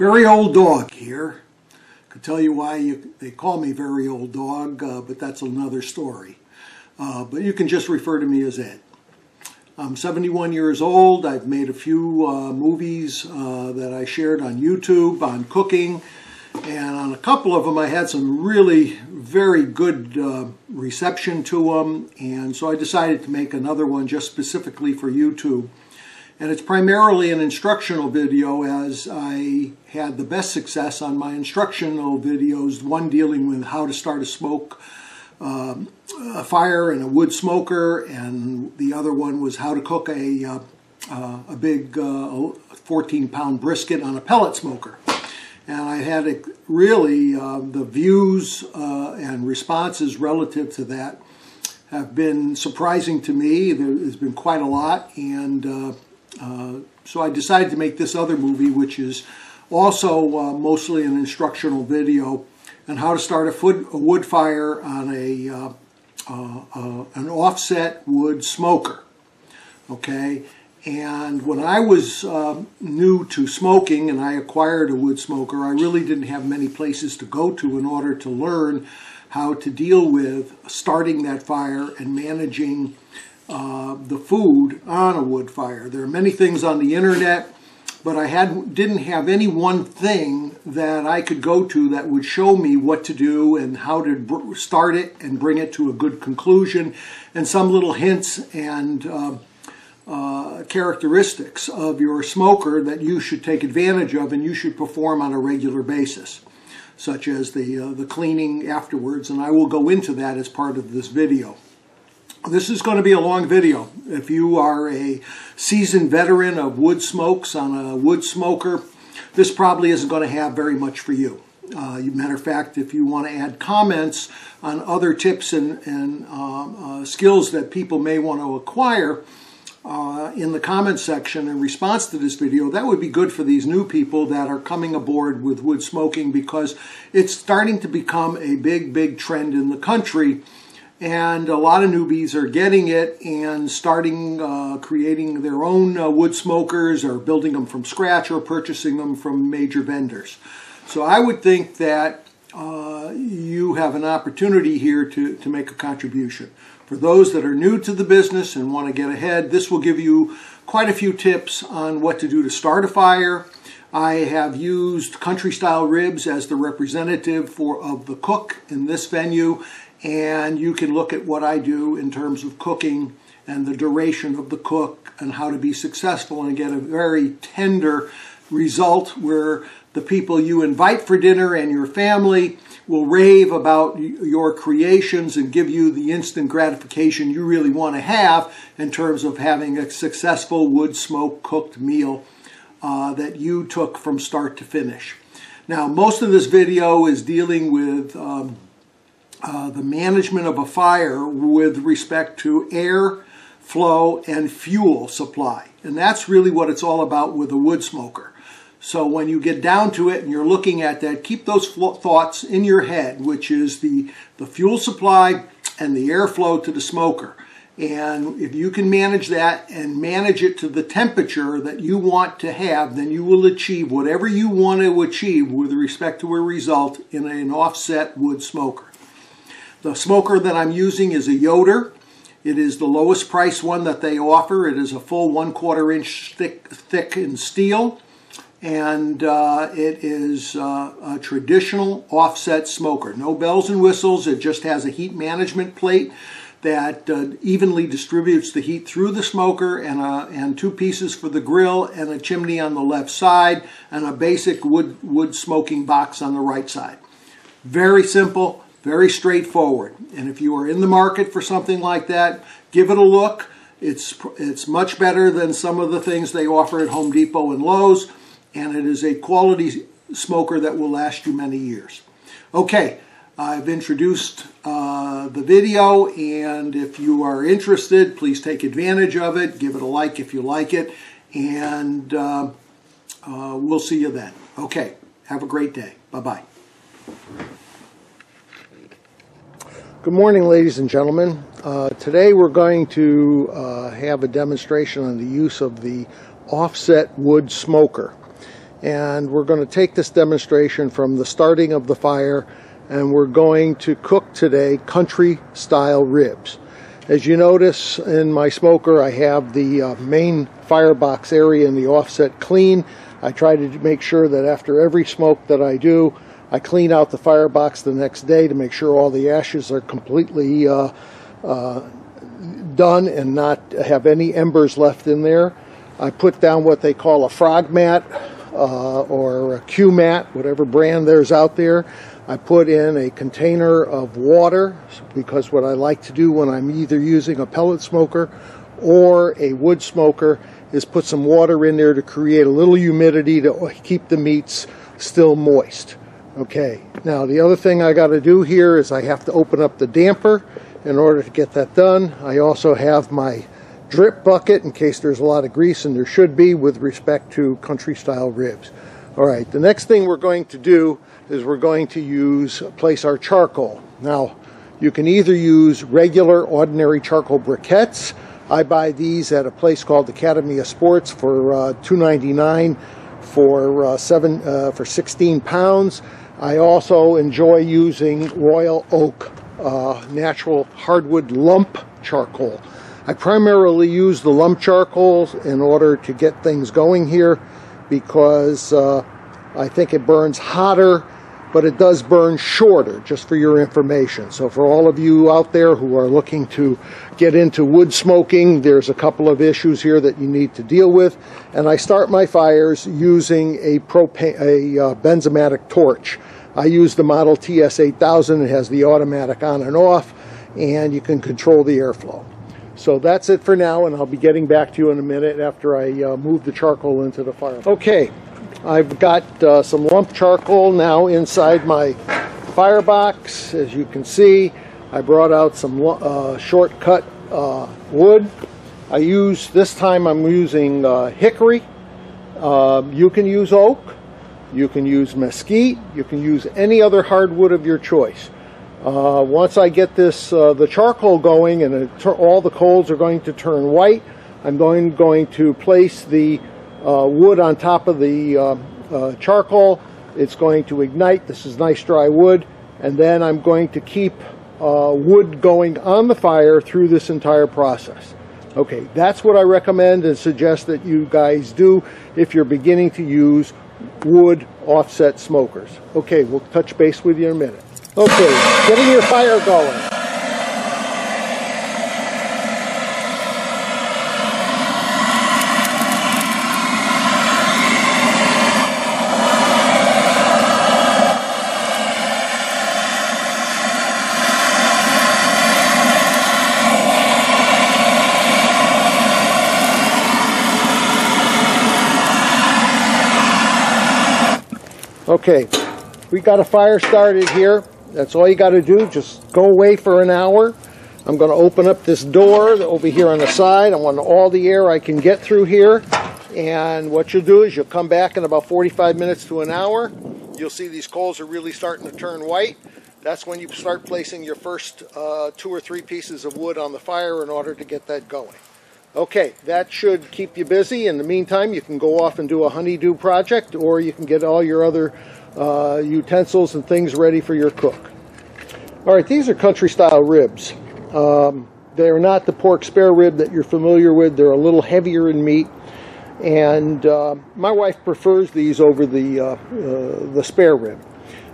Very Old Dog here. Could tell you why they call me Very Old Dog, but that's another story. But you can just refer to me as Ed. I'm 71 years old. I've made a few movies that I shared on YouTube on cooking, and on a couple of them I had some really very good reception to them, and so I decided to make another one just specifically for YouTube. And it's primarily an instructional video, as I had the best success on my instructional videos, one dealing with how to start a fire in a wood smoker, and the other one was how to cook a big 14-pound brisket on a pellet smoker. And I had really the views and responses relative to that have been surprising to me. There's been quite a lot, and so I decided to make this other movie, which is also mostly an instructional video on how to start a wood fire on an offset wood smoker. Okay, and when I was new to smoking and I acquired a wood smoker, I really didn't have many places to go to in order to learn how to deal with starting that fire and managing the food on a wood fire. There are many things on the internet, but I didn't have any one thing that I could go to that would show me what to do and how to start it and bring it to a good conclusion, and some little hints and characteristics of your smoker that you should take advantage of and you should perform on a regular basis, such as the cleaning afterwards, and I will go into that as part of this video. This is going to be a long video. If you are a seasoned veteran of wood smokes on a wood smoker, this probably isn't going to have very much for you. Matter of fact, if you want to add comments on other tips and skills that people may want to acquire in the comment section in response to this video, that would be good for these new people that are coming aboard with wood smoking, because it's starting to become a big trend in the country. And a lot of newbies are getting it and starting creating their own wood smokers, or building them from scratch, or purchasing them from major vendors. So I would think that you have an opportunity here to make a contribution. For those that are new to the business and want to get ahead, this will give you quite a few tips on what to do to start a fire. I have used country style ribs as the representative of the cook in this venue, and you can look at what I do in terms of cooking and the duration of the cook and how to be successful and get a very tender result where the people you invite for dinner and your family will rave about your creations and give you the instant gratification you really want to have in terms of having a successful wood smoke cooked meal that you took from start to finish. Now, most of this video is dealing with the management of a fire with respect to air flow and fuel supply. And that's really what it's all about with a wood smoker. So when you get down to it and you're looking at that, keep those thoughts in your head, which is the fuel supply and the airflow to the smoker. And if you can manage that and manage it to the temperature that you want to have, then you will achieve whatever you want to achieve with respect to a result in an offset wood smoker. The smoker that I'm using is a Yoder. It is the lowest price one that they offer. It is a full 1/4 inch thick in steel, and it is a traditional offset smoker. No bells and whistles. It just has a heat management plate that evenly distributes the heat through the smoker, and two pieces for the grill, and a chimney on the left side, and a basic wood smoking box on the right side. Very simple. Very straightforward. And if you are in the market for something like that, give it a look. It's much better than some of the things they offer at Home Depot and Lowe's, and it is a quality smoker that will last you many years. Okay, I've introduced the video, and if you are interested, please take advantage of it. Give it a like if you like it, and we'll see you then. Okay, have a great day. Bye-bye. Good morning, ladies and gentlemen. Today we're going to have a demonstration on the use of the offset wood smoker. and we're going to take this demonstration from the starting of the fire, and we're going to cook today country style ribs. As you notice in my smoker, I have the main firebox area in the offset clean. I try to make sure that after every smoke that I do, I clean out the firebox the next day to make sure all the ashes are completely done and not have any embers left in there. I put down what they call a frog mat or a Q mat, whatever brand there's out there. I put in a container of water, because what I like to do when I'm either using a pellet smoker or a wood smoker is put some water in there to create a little humidity to keep the meats still moist. Okay, now the other thing I got to do here is I have to open up the damper in order to get that done. I also have my drip bucket in case there's a lot of grease, and there should be with respect to country style ribs. All right, the next thing we're going to do is we're going to place our charcoal. Now, you can either use regular ordinary charcoal briquettes. I buy these at a place called Academy of Sports for $2.99 for 16 pounds. I also enjoy using Royal Oak natural hardwood lump charcoal. I primarily use the lump charcoals in order to get things going here, because I think it burns hotter, but it does burn shorter, just for your information. So for all of you out there who are looking to get into wood smoking, there's a couple of issues here that you need to deal with. And I start my fires using a benzomatic torch. I use the model TS8000. It has the automatic on and off, and you can control the airflow. So that's it for now, and I'll be getting back to you in a minute after I move the charcoal into the fire. Okay, I've got some lump charcoal now inside my firebox. As you can see, I brought out some shortcut wood. This time I'm using hickory. You can use oak, you can use mesquite, you can use any other hardwood of your choice. Once I get the charcoal going and all the coals are going to turn white, I'm going to place the wood on top of the charcoal. It's going to ignite. This is nice dry wood, and then I'm going to keep wood going on the fire through this entire process. Okay, that's what I recommend and suggest that you guys do if you're beginning to use wood offset smokers. Okay, we'll touch base with you in a minute. Okay, getting your fire going. Okay, we got a fire started here. That's all you got to do. Just go away for an hour. I'm going to open up this door over here on the side. I want all the air I can get through here. And what you'll do is you'll come back in about 45 minutes to an hour. You'll see these coals are really starting to turn white. That's when you start placing your first 2 or 3 pieces of wood on the fire in order to get that going. Okay, that should keep you busy. In the meantime, you can go off and do a honeydew project, or you can get all your other utensils and things ready for your cook. All right, these are country style ribs. They're not the pork spare rib that you're familiar with. They're a little heavier in meat, and my wife prefers these over the spare rib.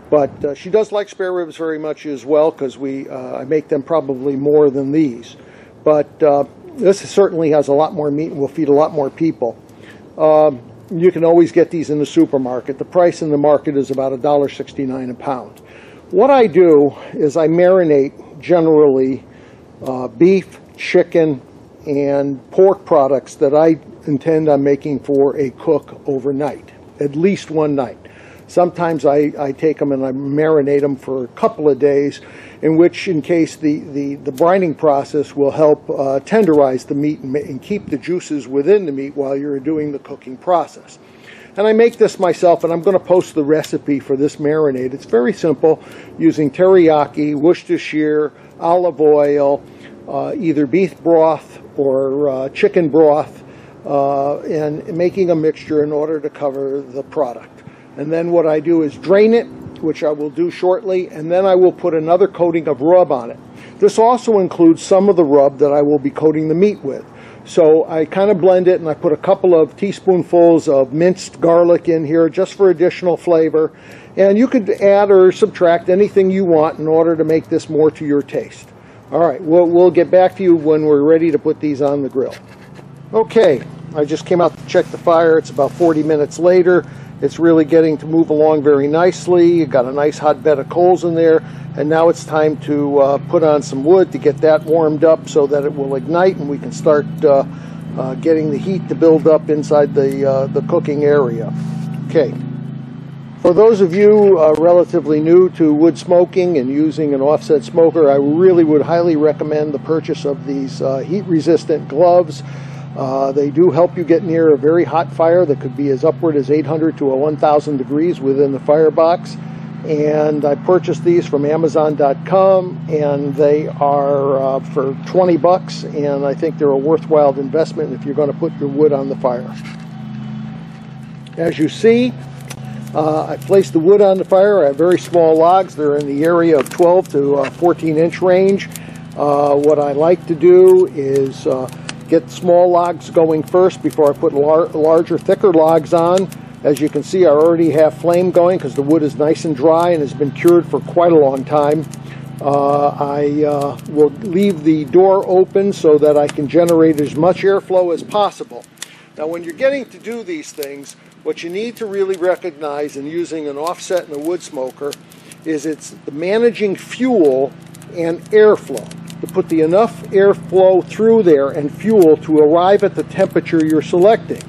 But she does like spare ribs very much as well, because I make them probably more than these. But this certainly has a lot more meat and will feed a lot more people. You can always get these in the supermarket. The price in the market is about $1.69 a pound. What I do is I marinate generally beef, chicken, and pork products that I intend on making for a cook overnight, at least one night. Sometimes I take them and I marinate them for a couple of days, in case the brining process will help tenderize the meat and keep the juices within the meat while you're doing the cooking process. And I make this myself, and I'm going to post the recipe for this marinade. It's very simple, using teriyaki, Worcestershire, olive oil, either beef broth or chicken broth, and making a mixture in order to cover the product. And then what I do is drain it, which I will do shortly, and then I will put another coating of rub on it. This also includes some of the rub that I will be coating the meat with. So I kind of blend it, and I put a couple of teaspoonfuls of minced garlic in here just for additional flavor. And you could add or subtract anything you want in order to make this more to your taste. All right, we'll get back to you when we're ready to put these on the grill. Okay, I just came out to check the fire. It's about 40 minutes later. It's really getting to move along very nicely. You've got a nice hot bed of coals in there. And now it's time to put on some wood to get that warmed up so that it will ignite and we can start getting the heat to build up inside the cooking area. Okay. For those of you relatively new to wood smoking and using an offset smoker, I really would highly recommend the purchase of these heat-resistant gloves. They do help you get near a very hot fire that could be as upward as 800 to 1,000 degrees within the firebox. And I purchased these from Amazon.com, and they are for 20 bucks, and I think they're a worthwhile investment if you're going to put your wood on the fire. As you see, I placed the wood on the fire. I have very small logs. They're in the area of 12 to 14-inch range. What I like to do is get small logs going first before I put larger, thicker logs on. As you can see, I already have flame going because the wood is nice and dry and has been cured for quite a long time. I will leave the door open so that I can generate as much airflow as possible. Now, when you're getting to do these things, what you need to really recognize in using an offset and a wood smoker is it's managing fuel and airflow, to put enough airflow through there and fuel to arrive at the temperature you're selecting.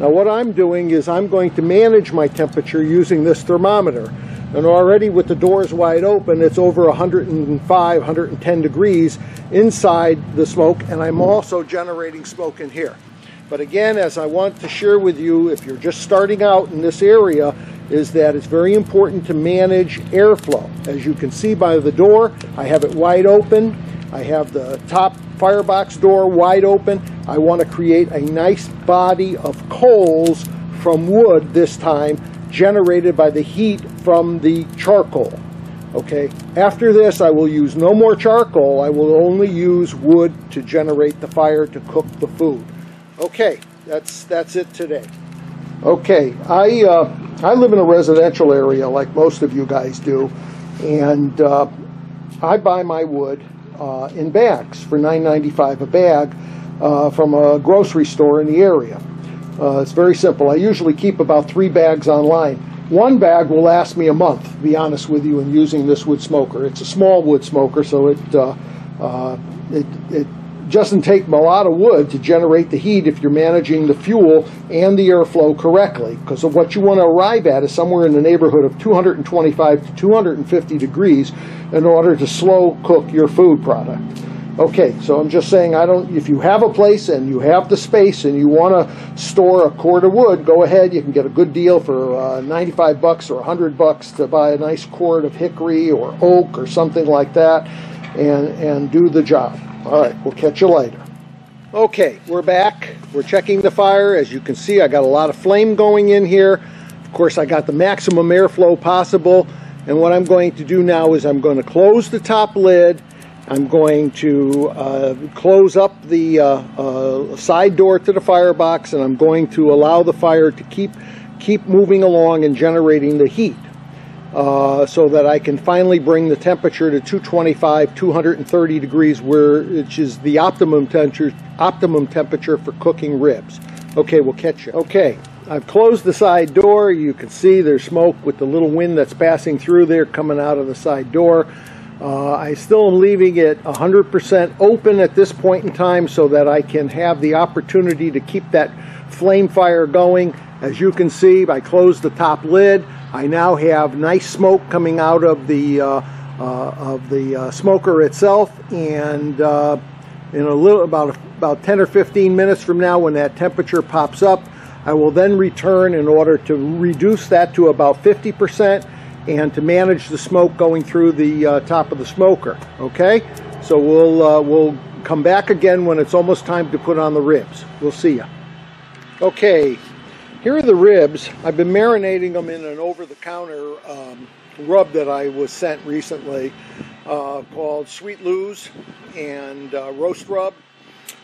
Now what I'm doing is I'm going to manage my temperature using this thermometer. And already with the doors wide open, it's over 105, 110 degrees inside the smoke, and I'm also generating smoke in here. But again, as I want to share with you, if you're just starting out in this area, is that it's very important to manage airflow. As you can see by the door, I have it wide open. I have the top firebox door wide open. I want to create a nice body of coals from wood this time, generated by the heat from the charcoal. Okay, after this I will use no more charcoal. I will only use wood to generate the fire to cook the food. Okay, that's it today. Okay, I live in a residential area like most of you guys do, and I buy my wood in bags for $9.95 a bag from a grocery store in the area. It's very simple. I usually keep about 3 bags online. One bag will last me a month, to be honest with you, in using this wood smoker. It's a small wood smoker, so it doesn't take a lot of wood to generate the heat if you're managing the fuel and the airflow correctly, because of what you want to arrive at is somewhere in the neighborhood of 225 to 250 degrees in order to slow cook your food product. Okay, so I'm just saying, if you have a place and you have the space and you want to store a cord of wood, go ahead. You can get a good deal for 95 bucks or 100 bucks to buy a nice cord of hickory or oak or something like that, and do the job. All right, we'll catch you later. Okay, we're back. We're checking the fire. As you can see, I got a lot of flame going in here. Of course, I got the maximum airflow possible. And what I'm going to do now is I'm going to close the top lid. I'm going to close up the side door to the firebox, and I'm going to allow the fire to keep moving along and generating the heat. So that I can finally bring the temperature to 225, 230 degrees, which is the optimum temperature for cooking ribs. Okay, we'll catch you. Okay, I've closed the side door. You can see there's smoke with the little wind that's passing through there coming out of the side door. I still am leaving it 100% open at this point in time so that I can have the opportunity to keep that flame fire going. As you can see, I closed the top lid. I now have nice smoke coming out of the smoker itself, and in about 10 or 15 minutes from now, when that temperature pops up, I will then return in order to reduce that to about 50% and to manage the smoke going through the top of the smoker. Okay, so we'll come back again when it's almost time to put on the ribs. We'll see you. Okay, here are the ribs. I've been marinating them in an over-the-counter rub that I was sent recently called Sweet Lou's and Roast Rub.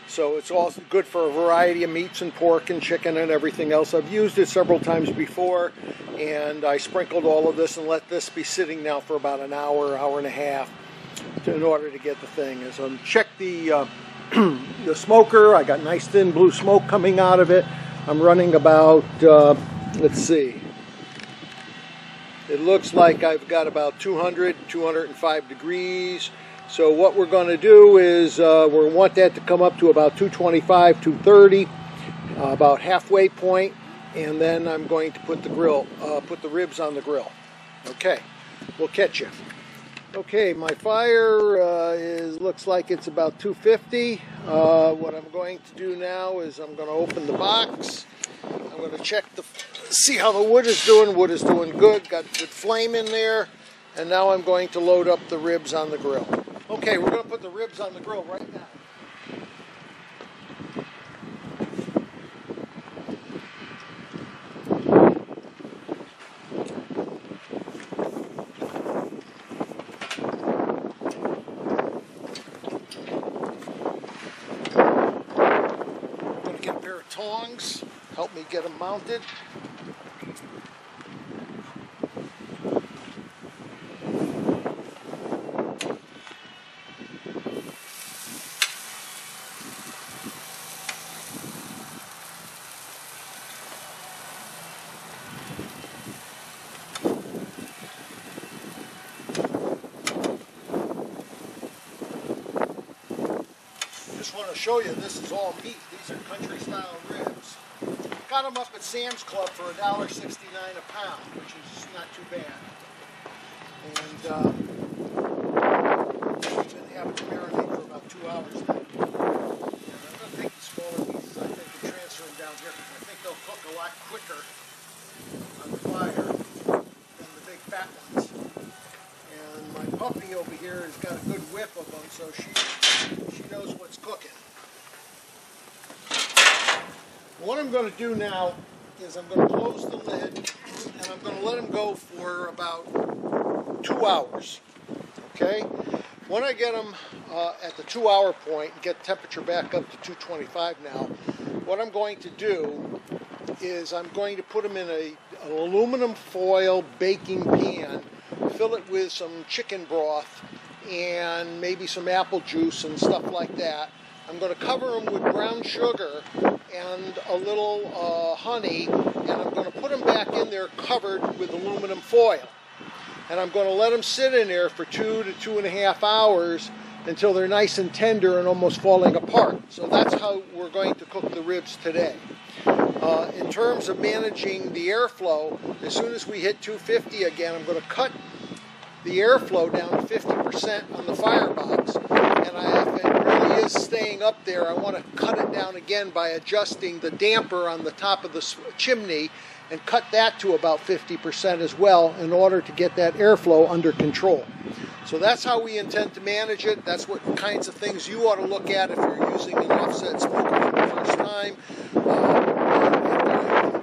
So it's also good for a variety of meats and pork and chicken and everything else. I've used it several times before, and I sprinkled all of this and let this be sitting now for about an hour, hour and a half in order to get the thing. So check the smoker. I got nice thin blue smoke coming out of it. I'm running about, let's see, it looks like I've got about 205 degrees. So what we're going to do is we want that to come up to about 225, 230, about halfway point, and then I'm going to put the ribs on the grill. Okay, we'll catch you. Okay, my fire looks like it's about 250. What I'm going to do now is I'm going to open the box. I'm going to check see how the wood is doing. Wood is doing good. Got good flame in there. And now I'm going to load up the ribs on the grill. Okay, we're going to put the ribs on the grill right now. I'm going to get a pair of tongs, help me get them mounted. Just want to show you this is all meat. These are country style ribs. Got them up at Sam's Club for $1.69 a pound, which is not too bad. And we've been having to marinate for about 2 hours now. And I'm going to take the smaller pieces, I think, and transfer them down here because I think they'll cook a lot quicker on the fire than the big fat ones. And my puppy over here has got a good whip of them, so she knows what's cooking. What I'm going to do now is I'm going to close the lid and I'm going to let them go for about 2 hours. Okay? When I get them at the 2 hour point and get temperature back up to 225 now, what I'm going to do is I'm going to put them in an aluminum foil baking pan, fill it with some chicken broth and maybe some apple juice and stuff like that. I'm going to cover them with brown sugar and a little honey, and I'm going to put them back in there covered with aluminum foil. And I'm going to let them sit in there for 2 to 2.5 hours until they're nice and tender and almost falling apart. So that's how we're going to cook the ribs today. In terms of managing the airflow, as soon as we hit 250 again, I'm going to cut the airflow down to 50% on the firebox. And if it really is staying up there, I want to cut it down again by adjusting the damper on the top of the chimney and cut that to about 50% as well in order to get that airflow under control. So that's how we intend to manage it. That's what kinds of things you ought to look at if you're using an offset smoker for the first time.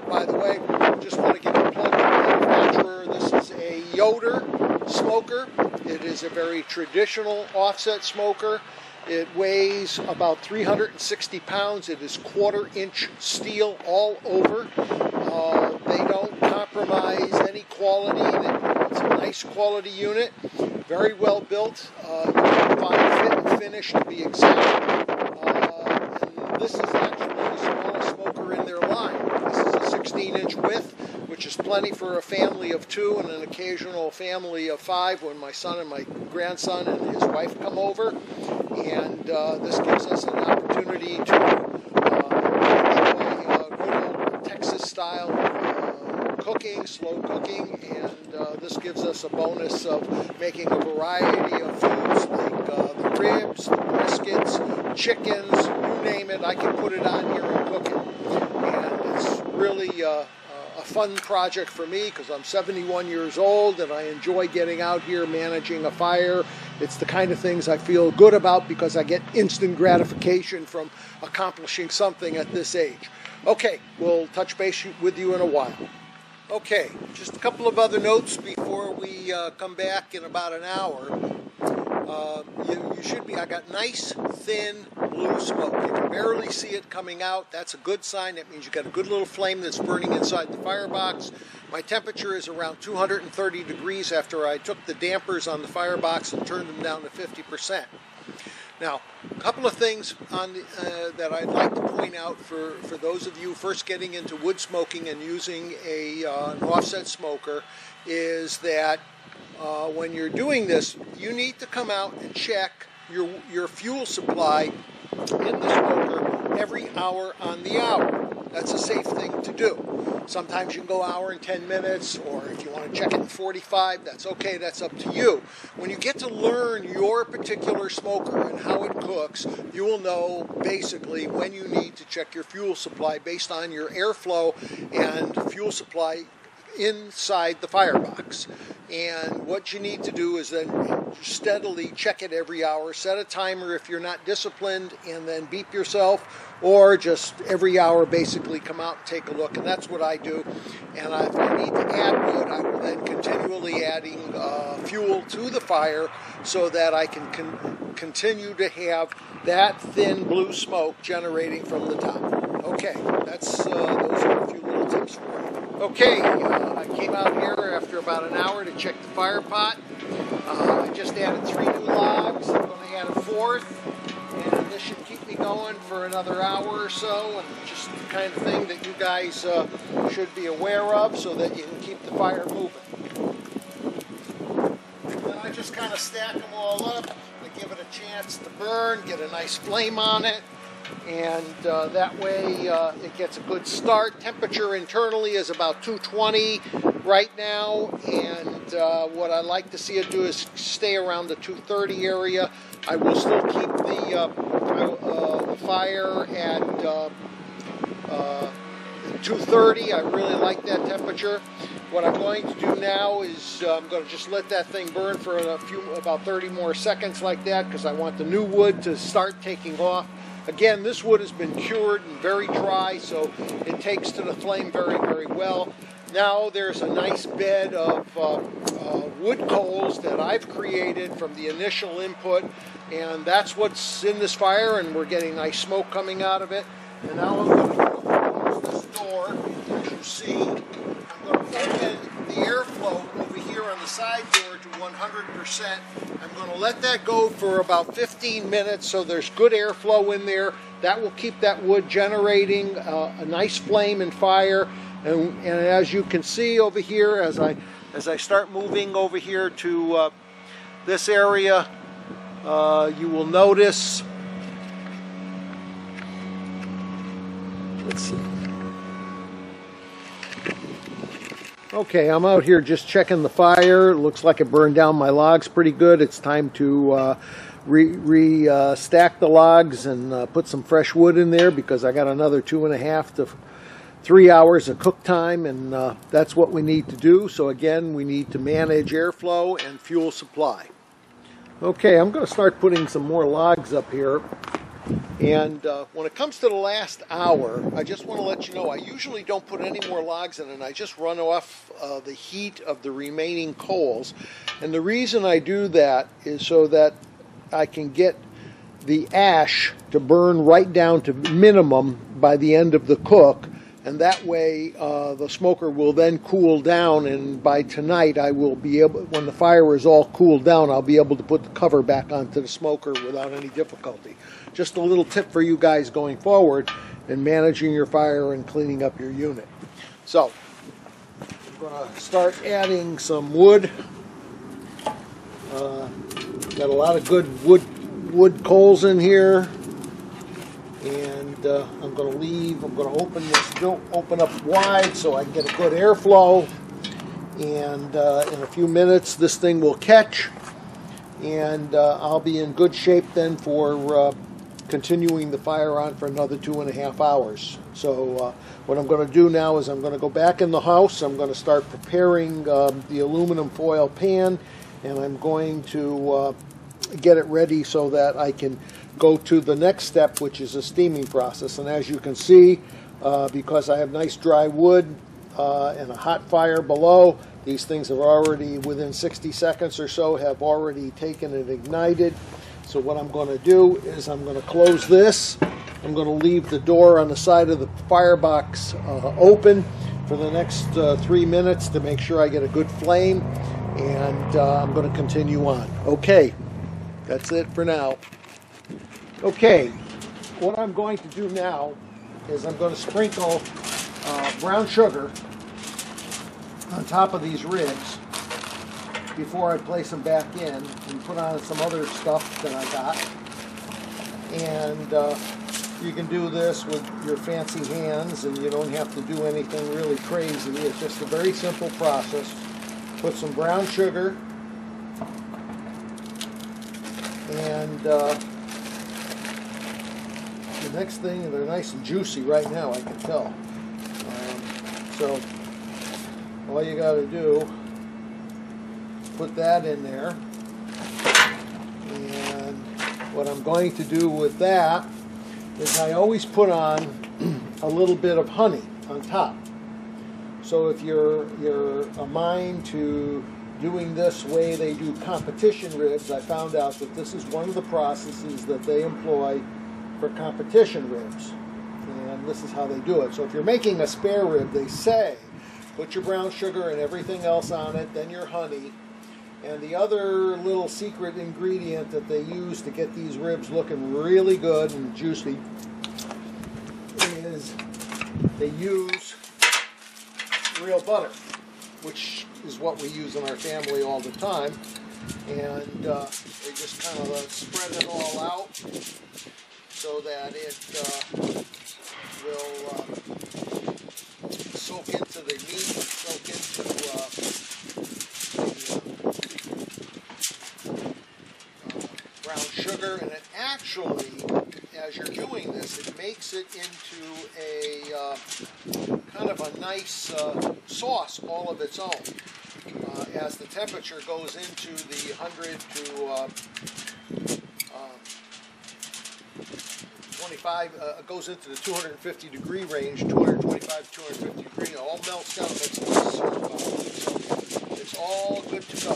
By the way, just want to give a plug to the manufacturer. This is a Yoder smoker. It is a very traditional offset smoker. It weighs about 360 pounds. It is 1/4-inch steel all over. They don't compromise any quality. It's a nice quality unit. Very well built. You can find fit and finish to be exact. And this is actually the smallest smoker in their line. This is a 16-inch width, which is plenty for a family of 2 and an occasional family of 5 when my son and my grandson and his wife come over. And this gives us an opportunity to enjoy good old Texas style cooking, slow cooking, and this gives us a bonus of making a variety of foods like the ribs, the briskets, chickens, you name it. I can put it on here and cook it. And it's really a fun project for me because I'm 71 years old and I enjoy getting out here managing a fire. It's the kind of things I feel good about because I get instant gratification from accomplishing something at this age. Okay, we'll touch base with you in a while. Okay, just a couple of other notes before we come back in about an hour. You should be, I got nice, thin, blue smoke. You can barely see it coming out. That's a good sign. That means you've got a good little flame that's burning inside the firebox. My temperature is around 230 degrees after I took the dampers on the firebox and turned them down to 50%. Now, a couple of things on that I'd like to point out for those of you first getting into wood smoking and using an offset smoker is that when you're doing this, you need to come out and check your fuel supply in the smoker every hour on the hour. That's a safe thing to do. Sometimes you can go hour and 10 minutes, or if you want to check it in 45, that's okay, that's up to you. When you get to learn your particular smoker and how it cooks, you will know basically when you need to check your fuel supply based on your airflow and fuel supply inside the firebox. And what you need to do is then steadily check it every hour, set a timer if you're not disciplined, and then beep yourself, or just every hour basically come out and take a look. And that's what I do. And if I need to add wood, I will then continually adding fuel to the fire so that I can continue to have that thin blue smoke generating from the top. Okay, those are a few little tips for you. Okay, I came out here after about an hour to check the fire pot. I just added 3 new logs. I'm going to add a 4th, and this should keep me going for another hour or so, and just the kind of thing that you guys should be aware of so that you can keep the fire moving. Then I just kind of stack them all up to give it a chance to burn, get a nice flame on it. And that way it gets a good start. Temperature internally is about 220 right now, and what I like to see it do is stay around the 230 area. I will still keep the fire at 230. I really like that temperature. What I'm going to do now is I'm going to just let that thing burn for about 30 more seconds like that, because I want the new wood to start taking off. Again, this wood has been cured and very dry, so it takes to the flame very, very well. Now there's a nice bed of wood coals that I've created from the initial input, and that's what's in this fire, and we're getting nice smoke coming out of it. And now I'm going to close this door, as you see. I'm going to open the airflow over here on the side door to 100%. I'm going to let that go for about 15 minutes so there's good airflow in there. That will keep that wood generating a nice flame and fire. And as you can see over here, as I start moving over here to this area, you will notice, let's see. Okay, I'm out here just checking the fire. It looks like it burned down my logs pretty good. It's time to stack the logs and put some fresh wood in there, because I got another 2.5 to 3 hours of cook time, and that's what we need to do. So again, we need to manage airflow and fuel supply. Okay, I'm going to start putting some more logs up here. And when it comes to the last hour, I just want to let you know I usually don't put any more logs in, and I just run off the heat of the remaining coals. And the reason I do that is so that I can get the ash to burn right down to minimum by the end of the cook, and that way the smoker will then cool down, and by tonight I will be able, when the fire is all cooled down, I'll be able to put the cover back onto the smoker without any difficulty. Just a little tip for you guys going forward in managing your fire and cleaning up your unit. So I'm going to start adding some wood. Got a lot of good wood coals in here, and I'm going to open up wide so I can get a good airflow, and in a few minutes this thing will catch, and I'll be in good shape then for continuing the fire on for another 2.5 hours. So what I'm going to do now is I'm going to go back in the house. I'm going to start preparing the aluminum foil pan, and I'm going to get it ready so that I can go to the next step, which is a steaming process. And as you can see, because I have nice dry wood and a hot fire below. These things have already, within 60 seconds or so, have already taken and ignited. So what I'm going to do is I'm going to close this. I'm going to leave the door on the side of the firebox open for the next 3 minutes to make sure I get a good flame, and I'm going to continue on. Okay, that's it for now. Okay, what I'm going to do now is I'm going to sprinkle brown sugar on top of these ribs before I place them back in, and put on some other stuff that I got. And you can do this with your fancy hands, and you don't have to do anything really crazy. It's just a very simple process. Put some brown sugar, and the next thing, they're nice and juicy right now, I can tell. So all you got to do, put that in there, and what I'm going to do with that is I always put on a little bit of honey on top. So if you're a mind to doing this way they do competition ribs, I found out that this is one of the processes that they employ for competition ribs, and this is how they do it. So if you're making a spare rib, they say put your brown sugar and everything else on it, then your honey. And the other little secret ingredient that they use to get these ribs looking really good and juicy is they use real butter, which is what we use in our family all the time. And they just kind of spread it all out so that it will soak into the meat, soak into brown sugar, and it actually, as you're doing this, it makes it into a kind of a nice sauce all of its own. As the temperature goes into the 100 to 25, goes into the 250 degree range, 225 to 250 degree, it all melts down, makes a nice syrup. So it's all good to go,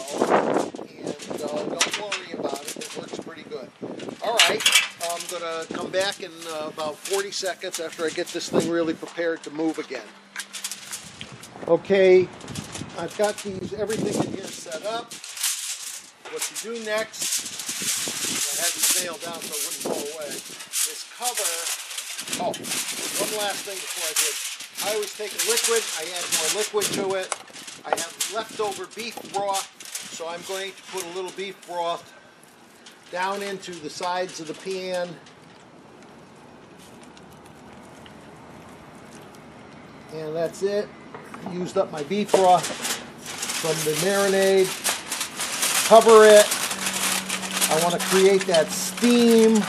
and don't worry about it, it works pretty good. Alright, I'm going to come back in about 40 seconds after I get this thing really prepared to move again. Okay, I've got everything in here set up. What you do next, I had to nail down so it wouldn't go away, is cover. Oh, one last thing before I do. I always take a liquid, I add more liquid to it. I have leftover beef broth, so I'm going to put a little beef broth down into the sides of the pan. And that's it. Used up my beef broth from the marinade. Cover it. I want to create that steam.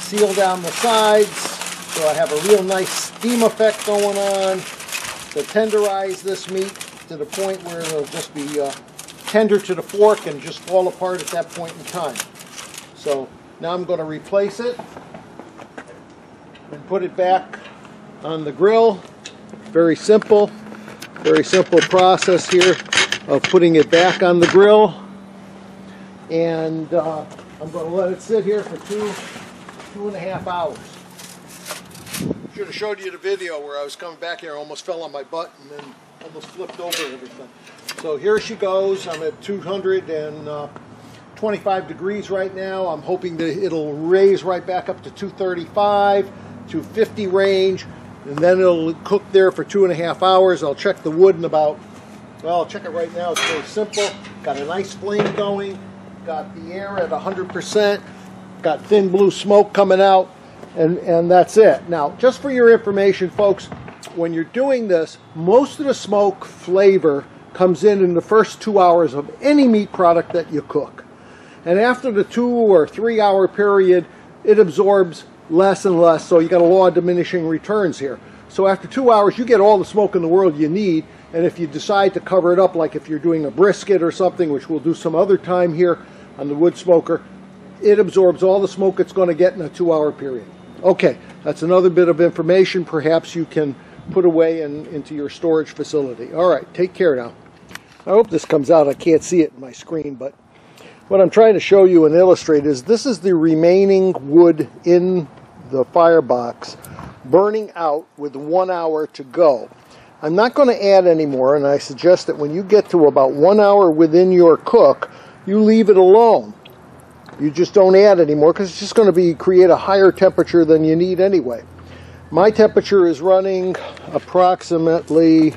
Seal down the sides so I have a real nice steam effect going on to tenderize this meat to the point where it'll just be tender to the fork and just fall apart at that point in time. So now I'm going to replace it and put it back on the grill. Very simple process here of putting it back on the grill. And I'm going to let it sit here for 2.5 hours. Should have showed you the video where I was coming back here, I almost fell on my butt and then almost flipped over everything. So here she goes. I'm at 225 degrees right now. I'm hoping that it'll raise right back up to 235, 250 range, and then it'll cook there for 2.5 hours. I'll check the wood in about, well, I'll check it right now. It's very simple. Got a nice flame going. Got the air at 100%. Got thin blue smoke coming out, and that's it. Now, just for your information, folks, when you're doing this, most of the smoke flavor comes in the first 2 hours of any meat product that you cook. And after the 2 or 3 hour period, it absorbs less and less, so you got a law of diminishing returns here. So after 2 hours, you get all the smoke in the world you need, and if you decide to cover it up, like if you're doing a brisket or something, which we'll do some other time here on the wood smoker, it absorbs all the smoke it's going to get in a 2 hour period. Okay, that's another bit of information perhaps you can put away into your storage facility. All right, take care now. I hope this comes out. I can't see it in my screen, but what I'm trying to show you and illustrate is this is the remaining wood in the firebox burning out with 1 hour to go. I'm not going to add any more, and I suggest that when you get to about 1 hour within your cook, you leave it alone. You just don't add any more because it's just going to create a higher temperature than you need anyway. My temperature is running approximately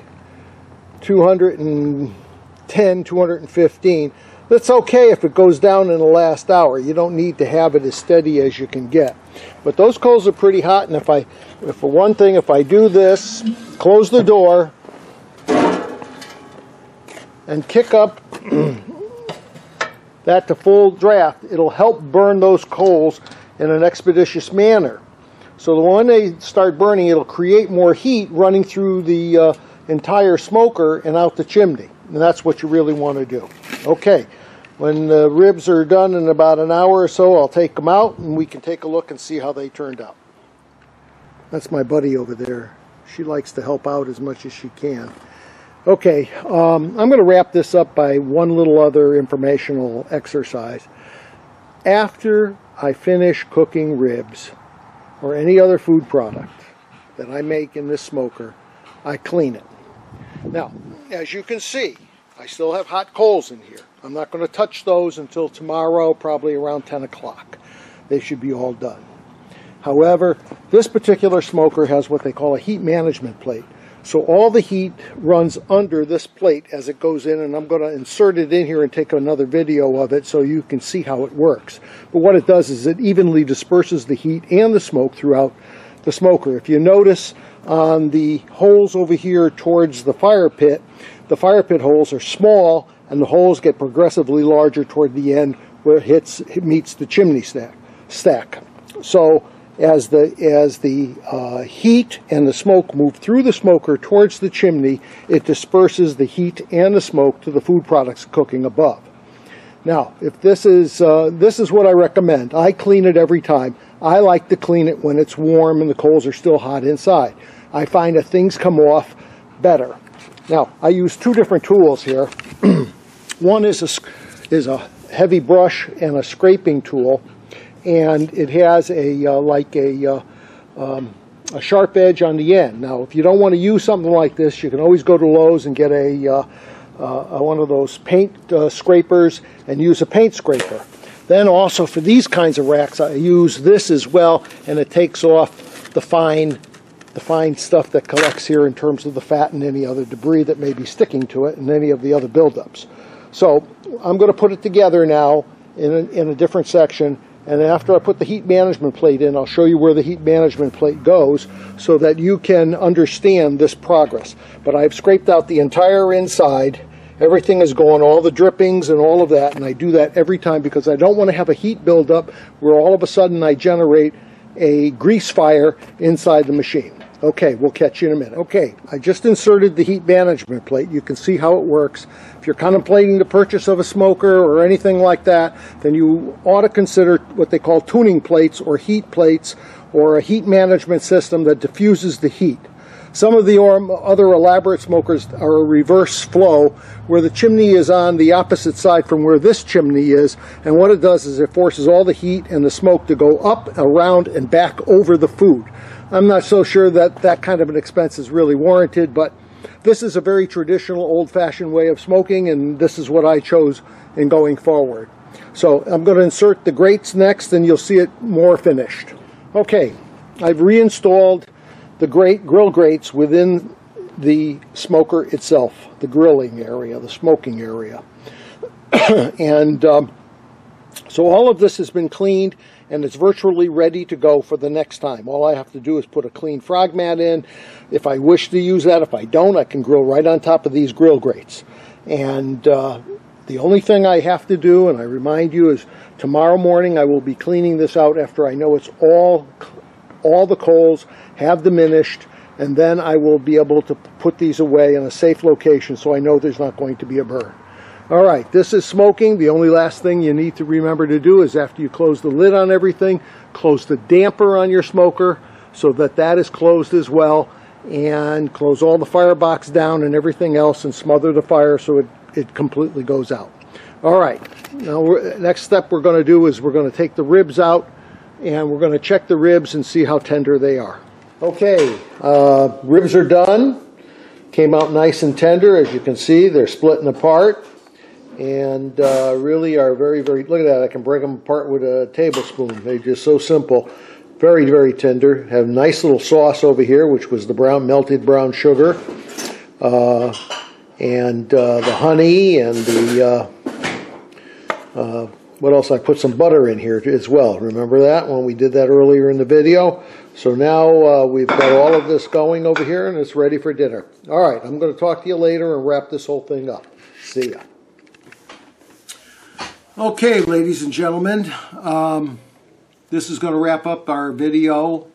210, 215. That's okay if it goes down in the last hour. You don't need to have it as steady as you can get. But those coals are pretty hot, and if for one thing, if I do this, close the door, and kick up that to full draft, it'll help burn those coals in an expeditious manner. So when they start burning, it'll create more heat running through the entire smoker and out the chimney. And that's what you really want to do. Okay, when the ribs are done in about an hour or so, I'll take them out and we can take a look and see how they turned out. That's my buddy over there. She likes to help out as much as she can. Okay, I'm going to wrap this up by one little other informational exercise. After I finish cooking ribs or any other food product that I make in this smoker, I clean it. Now, as you can see, I still have hot coals in here. I'm not going to touch those until tomorrow, probably around 10 o'clock. They should be all done. However, this particular smoker has what they call a heat management plate. So all the heat runs under this plate as it goes in, and I'm going to insert it in here and take another video of it so you can see how it works. But what it does is it evenly disperses the heat and the smoke throughout the smoker. If you notice on the holes over here towards the fire pit holes are small, and the holes get progressively larger toward the end where it meets the chimney stack. So as the heat and the smoke move through the smoker towards the chimney, it disperses the heat and the smoke to the food products cooking above. Now, if this is what I recommend. I clean it every time. I like to clean it when it's warm and the coals are still hot inside. I find that things come off better. Now, I use two different tools here. One is a heavy brush and a scraping tool, and it has a sharp edge on the end. Now, if you don't want to use something like this, you can always go to Lowe's and get one of those paint scrapers and use a paint scraper. Then also for these kinds of racks, I use this as well, and it takes off the fine stuff that collects here in terms of the fat and any other debris that may be sticking to it and any of the other buildups. So I'm going to put it together now in a different section, and after I put the heat management plate in, I'll show you where the heat management plate goes so that you can understand this progress. But I've scraped out the entire inside. Everything is gone, all the drippings and all of that, and I do that every time because I don't want to have a heat buildup where all of a sudden I generate a grease fire inside the machine. Okay, we'll catch you in a minute. Okay, I just inserted the heat management plate. You can see how it works. If you're contemplating the purchase of a smoker or anything like that, then you ought to consider what they call tuning plates or heat plates or a heat management system that diffuses the heat. Some of the other elaborate smokers are a reverse flow, where the chimney is on the opposite side from where this chimney is, and what it does is it forces all the heat and the smoke to go up, around, and back over the food. I'm not so sure that that kind of an expense is really warranted, but this is a very traditional, old-fashioned way of smoking, and this is what I chose in going forward. So I'm going to insert the grates next, and you'll see it more finished. Okay, I've reinstalled the grill grates within the smoker itself, the grilling area, the smoking area. And so all of this has been cleaned, and it's virtually ready to go for the next time. All I have to do is put a clean frog mat in. If I wish to use that, if I don't, I can grill right on top of these grill grates. And the only thing I have to do, and I remind you, is tomorrow morning I will be cleaning this out after I know it's all the coals have diminished, and then I will be able to put these away in a safe location so I know there's not going to be a burn. All right, this is smoking. The only last thing you need to remember to do is after you close the lid on everything, close the damper on your smoker so that that is closed as well, and close all the firebox down and everything else and smother the fire so it completely goes out. All right, now next step we're going to do is we're going to take the ribs out and we're going to check the ribs and see how tender they are. Okay, ribs are done. Came out nice and tender. As you can see, they're splitting apart. And really are very, very, look at that, I can break them apart with a tablespoon. They're just so simple. Very, very tender. Have a nice little sauce over here, which was the melted brown sugar. And the honey and the, what else? I put some butter in here as well. Remember that when we did that earlier in the video? So now we've got all of this going over here and it's ready for dinner. All right, I'm going to talk to you later and wrap this whole thing up. See ya. Okay, ladies and gentlemen, this is going to wrap up our video.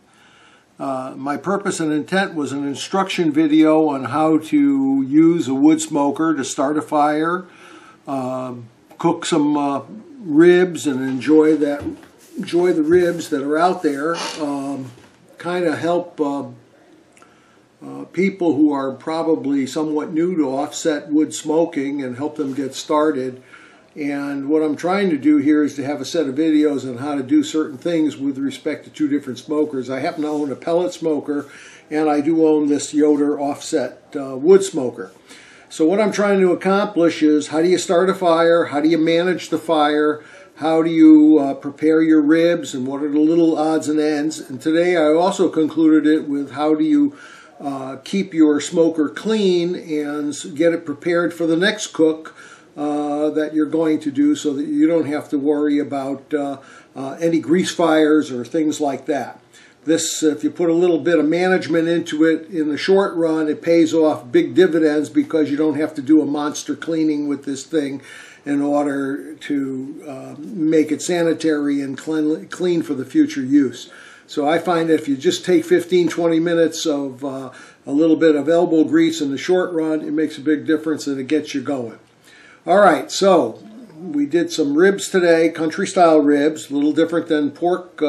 My purpose and intent was an instruction video on how to use a wood smoker to start a fire, cook some ribs and enjoy the ribs that are out there, kind of help people who are probably somewhat new to offset wood smoking and help them get started. And what I'm trying to do here is to have a set of videos on how to do certain things with respect to two different smokers. I happen to own a pellet smoker, and I do own this Yoder offset wood smoker. So what I'm trying to accomplish is, how do you start a fire? How do you manage the fire? How do you prepare your ribs? And what are the little odds and ends? And today I also concluded it with how do you keep your smoker clean and get it prepared for the next cook that you're going to do, so that you don't have to worry about any grease fires or things like that. This, if you put a little bit of management into it in the short run, it pays off big dividends because you don't have to do a monster cleaning with this thing in order to make it sanitary and clean for the future use. So I find that if you just take 15-20 minutes of a little bit of elbow grease in the short run, it makes a big difference and it gets you going. All right, so we did some ribs today, country style ribs, a little different than pork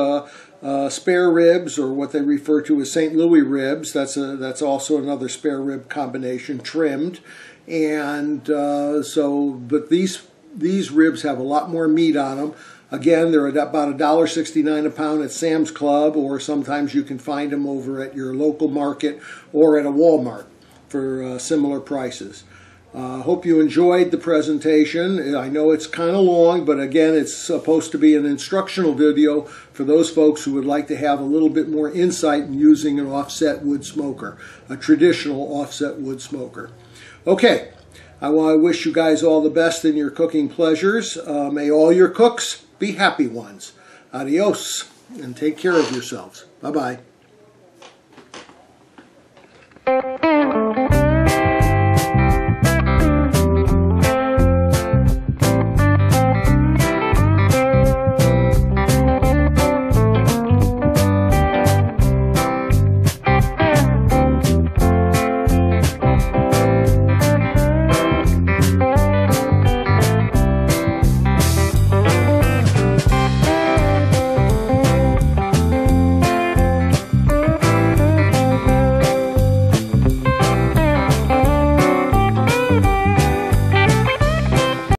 spare ribs, or what they refer to as St. Louis ribs. That's also another spare rib combination, trimmed. And but these ribs have a lot more meat on them. Again, they're about $1.69 a pound at Sam's Club, or sometimes you can find them over at your local market or at a Walmart for similar prices. Hope you enjoyed the presentation. I know it's kind of long, but again, it's supposed to be an instructional video for those folks who would like to have a little bit more insight in using an offset wood smoker, a traditional offset wood smoker. Okay, I wish you guys all the best in your cooking pleasures. May all your cooks be happy ones. Adios, and take care of yourselves. Bye-bye.